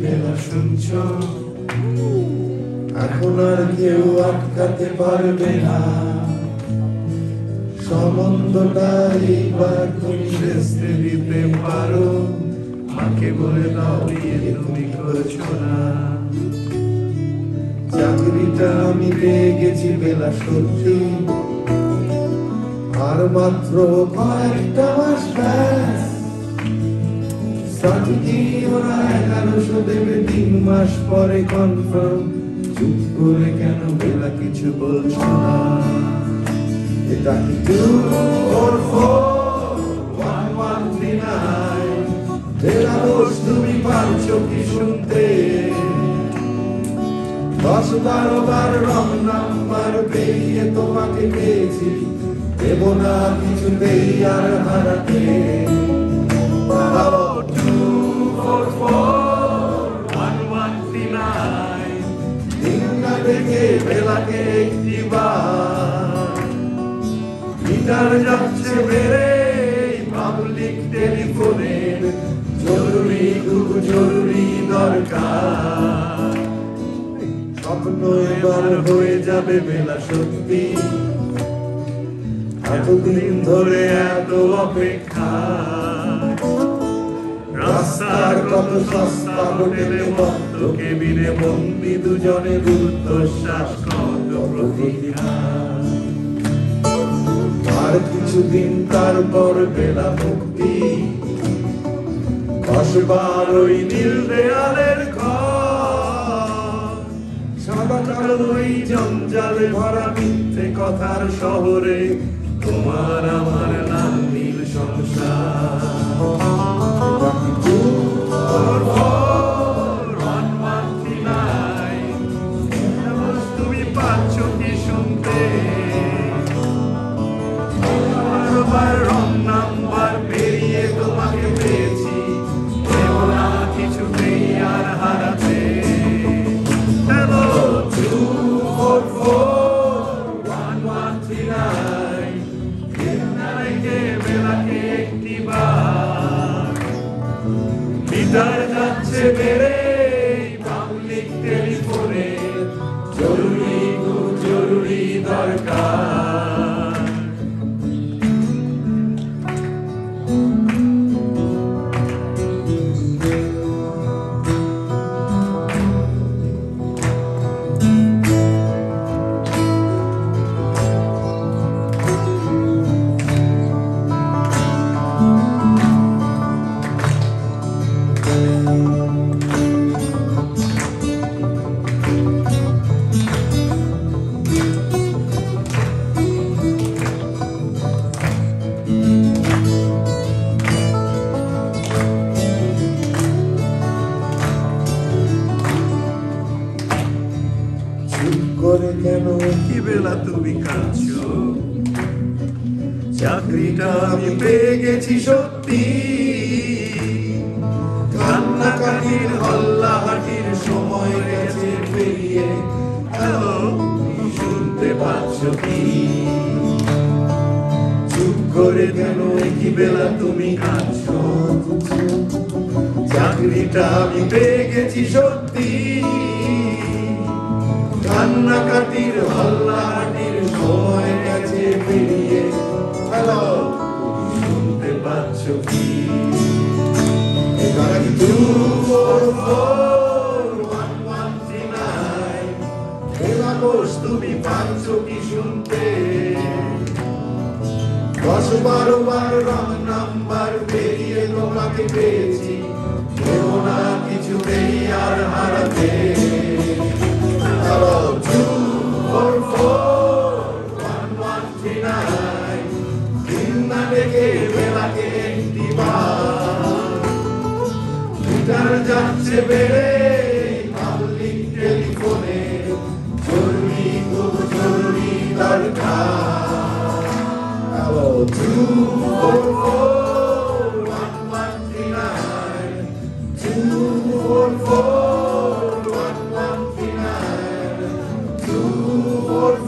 বেলা শুনছো, এখন আর কেউ আটকাতে পারবে না সম্বন্ধটা। এইবার তুমি বেচতে দিতে পারো, মাকে বলে দাও বিয়ে তুমি করছো না। চাকরিটা আমি পেয়ে গেছি বেলা সত্যি, আর মাত্র কয়েকটা মাস ব্যাস। ওরা 1100 দেবে 3 মাস পরে কনফার্ম। চুপ করে কেন বেলা কিছু বলছো না? এটা কি 2441139? বেলা দোষ তুমি পারছো কি শুনতে? 10-12 বার রং নাম্বার পেয়ে তোমাকে পেয়েছি, দেব না কিছুতেই আর হারাতে। 2441139 দিন না দেখে বেলাকে একটিবার। মিটার যাচ্ছে বেড়ে পাবলিক টেলিফোনের, জরুরি খুব জরুরি দরকার। স্বপ্ন এবার হয়ে যাবে বেলা সত্যি, এতদিন ধরে এত অপেক্ষা। রাস্তার কত সস্তা হোটেলে বন্ধ কেবিনে বন্দি দুজনে রুদ্ধশ্বাস কত প্রতীক্ষা। আর কিছুদিন তারপর বেলা মুক্তি, 10 বার ওই নীল দেয়ালের ঘর। সাদা কালো ওই জঞ্জালে ভরা মিথ্যে কথার শহরে তোমার আমার নাম নীল সংসার। তুমি পাচ্ছ কি শুনতে? রং নাম্বার পেরিয়ে তোমাকে পেয়েছি, দেব না কিছুতেই আর হারাতে। হ্যালো 2441139 দিন না রেখে বেলাকে একটিবার। মিটার যাচ্ছে বেড়ে পাবলিক টেলিফোনে, জরুরি খুব জরুরি দরকার। করে কেন কি বেলা তুমি কাঁদছো? চাকরিটা আমি পেয়ে গেছি সত্যি, কান্নাকাটির হল্লাহাটির সময় গেছে পেরিয়ে। হ্যালো শুনতে পাচ্ছ কি? চুপ করে কেন কি বেলা তুমি কাঁদছো? চাকরিটা আমি পেয়ে গেছি সত্যি, কান্নাকাটির হল্লাহাটির সময় গেছে পেরিয়ে। হ্যালো শুনতে পাচ্ছ কি? এবার 2441139 বেলা দোষ তুমি পাচ্ছ কি শুনতে? 10-12 বার রং নাম্বার পেরিয়ে তোমাকে পেয়েছি, দেব না কিছুতেই আর হারাতে। 2441139 দিন না দেখে বেলাকে একটিবার। মিটার যাচ্ছে বেড়ে পাবলিক টেলিফোনে, জরুরি খুব জরুরি দরকার। 2441139 2441139 244